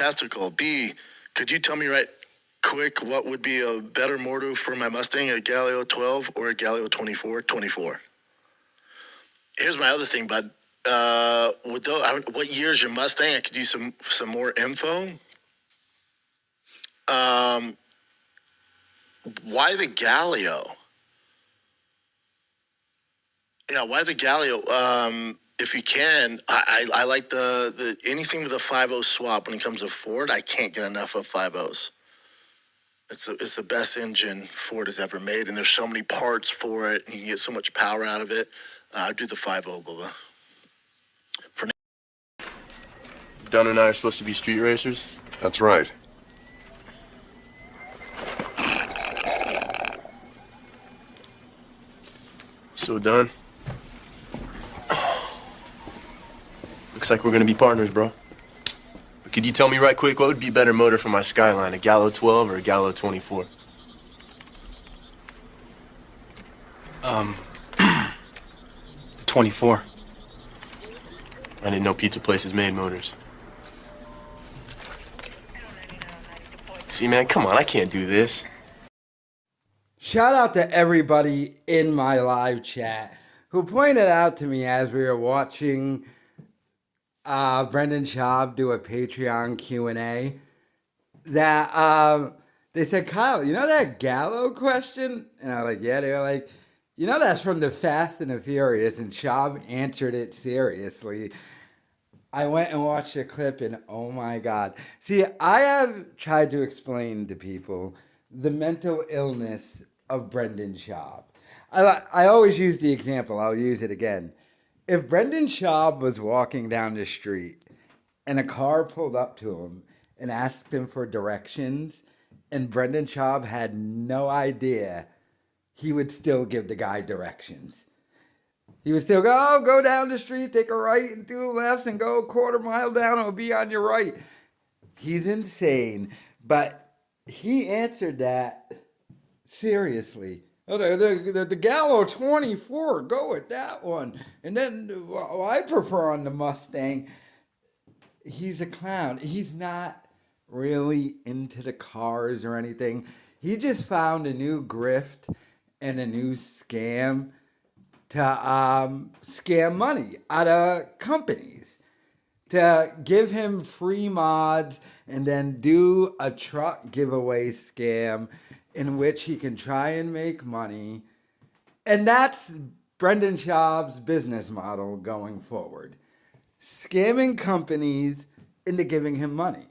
fantastical. B, could you tell me right quick what would be a better motor for my Mustang, a Gallo 12 or a Gallo 24? 24. Here's my other thing, bud. What year is your Mustang? I could use some more info. Why the Gallo? Yeah, why the Gallo? If you can, I like the anything with a 5.0 swap. When it comes to Ford, I can't get enough of 5.0s. It's the best engine Ford has ever made, and there's so many parts for it, and you can get so much power out of it. I do the 5.0, Bubba. For Dunn and I are supposed to be street racers? That's right. So, Dunn, looks like we're gonna be partners, bro. But could you tell me right quick what would be a better motor for my Skyline, a Gallo 12 or a Gallo 24? The 24. I didn't know pizza places made motors. See, man, come on, I can't do this. Shout out to everybody in my live chat who pointed out to me as we were watching Brendan Schaub do a Patreon Q&A that they said, Kyle, you know that Gallo question? And I was like, yeah. They were like, you know that's from the Fast and the Furious, and Schaub answered it seriously. I went and watched the clip, and oh my God. See, I have tried to explain to people the mental illness of Brendan Schaub. I always use the example. I'll use it again. If Brendan Schaub was walking down the street and a car pulled up to him and asked him for directions, and Brendan Schaub had no idea, he would still give the guy directions. He would still go, oh, go down the street, take a right and 2 lefts, and go a quarter mile down, it'll be on your right. He's insane. But he answered that seriously. Oh, the Gallo 24, go with that one. And then I prefer on the Mustang. He's a clown. He's not really into the cars or anything. He just found a new grift and a new scam to scam money out of companies, to give him free mods and then do a truck giveaway scam in which he can try and make money. And that's Brendan Schaub's business model going forward. Scamming companies into giving him money.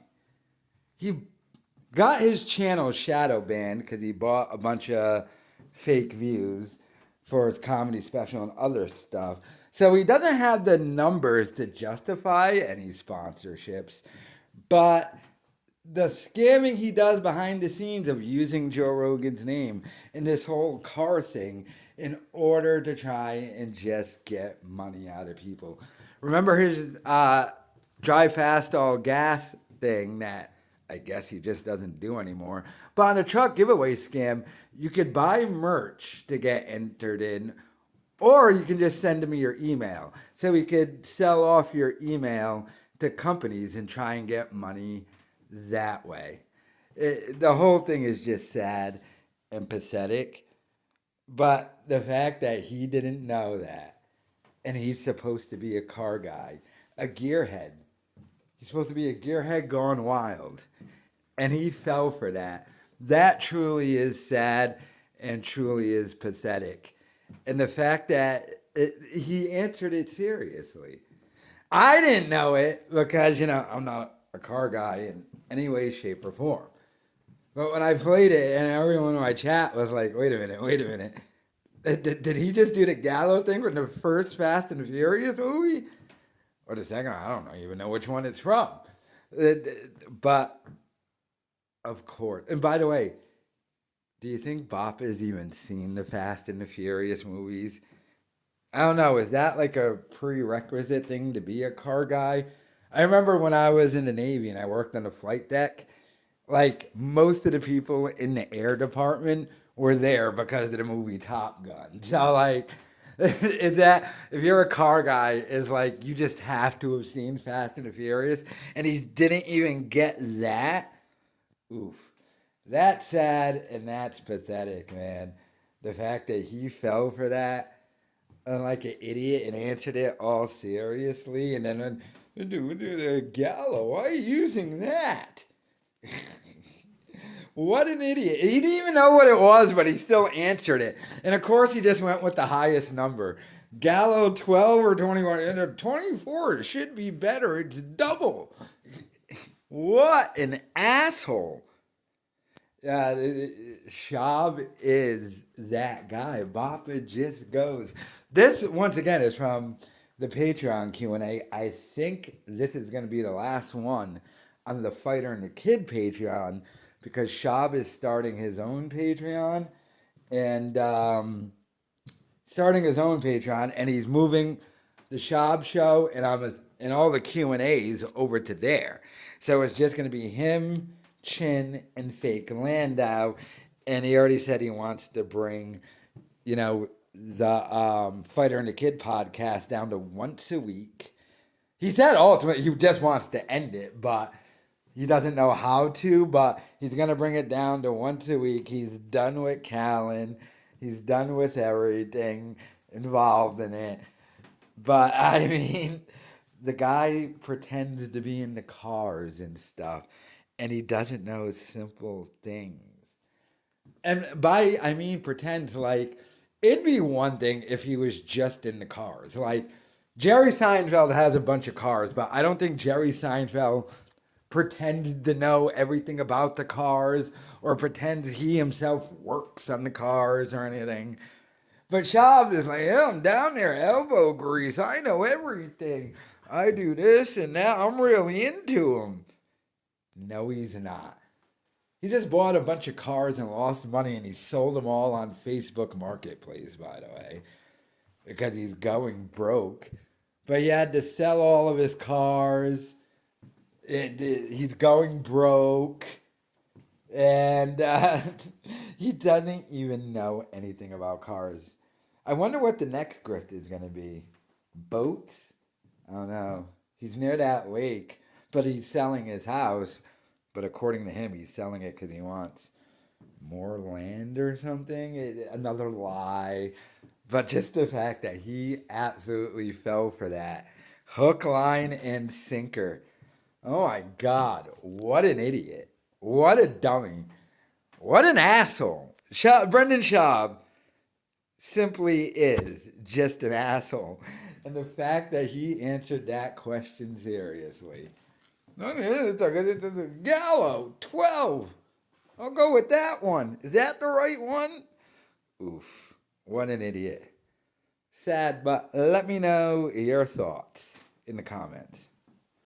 He got his channel shadow banned because he bought a bunch of fake views for his comedy special and other stuff. So he doesn't have the numbers to justify any sponsorships. But the scamming he does behind the scenes of using Joe Rogan's name and this whole car thing in order to try and just get money out of people. Remember his drive fast all gas thing that I guess he just doesn't do anymore. But on the truck giveaway scam, you could buy merch to get entered in, or you can just send me your email. So we could sell off your email to companies and try and get money that way. The whole thing is just sad and pathetic. But the fact that he didn't know that, and he's supposed to be a car guy, a gearhead. He's supposed to be a gearhead gone wild. And he fell for that. That truly is sad and truly is pathetic. And the fact that he answered it seriously. I didn't know it because, I'm not a car guy in any way, shape, or form. But when I played it and everyone in my chat was like, wait a minute. Did he just do the Gallo thing from the first Fast and Furious movie? Or the second? I don't even know which one it's from. But, of course. And by the way, do you think Bop has even seen the Fast and the Furious movies? I don't know. Is that like a prerequisite thing to be a car guy? I remember when I was in the Navy and I worked on the flight deck, like most of the people in the air department were there because of the movie Top Gun. So like Is that if you're a car guy, is like you just have to have seen Fast and the Furious, and he didn't even get that. Oof, that's sad and that's pathetic, man. The fact that he fell for that like an idiot and answered it all seriously, and then Gallo, why are you using that? What an idiot. He didn't even know what it was, but he still answered it. And of course, he just went with the highest number. Gallo 12 or 21. And 24 should be better. It's double. What an asshole. Schaub is that guy. Bappa just goes. This, once again, is from the Patreon Q&A. I think this is going to be the last one on the Fighter and the Kid Patreon, because Schaub is starting his own Patreon, and he's moving the Schaub show and all the Q&As over to there. So it's just going to be him, Chin, and Fake Landau, and he already said he wants to bring, the Fighter and the Kid podcast down to once a week. He said ultimately he just wants to end it, but he doesn't know how to, but he's going to bring it down to once a week. He's done with Callan. He's done with everything involved in it. But, I mean, the guy pretends to be into cars and stuff, and he doesn't know simple things. And I mean pretends, like, it'd be one thing if he was just into cars. Like, Jerry Seinfeld has a bunch of cars, but I don't think Jerry Seinfeld pretends to know everything about the cars or pretends he himself works on the cars or anything. But Schaub is like, yeah, I'm down there, elbow grease. I know everything. I do this and that. I'm really into them. No, he's not. He just bought a bunch of cars and lost money, and he sold them all on Facebook Marketplace, by the way, because he's going broke. But he had to sell all of his cars. He's going broke, and he doesn't even know anything about cars. I wonder what the next grift is going to be. Boats? I don't know. He's near that lake, but he's selling his house. But according to him, he's selling it because he wants more land or something. Another lie. But just the fact that he absolutely fell for that. Hook, line, and sinker. Oh my God, what an idiot. What a dummy. What an asshole. Brendan Schaub simply is just an asshole. And the fact that he answered that question seriously. Gallo, 12. I'll go with that one. Is that the right one? Oof, what an idiot. Sad, but let me know your thoughts in the comments.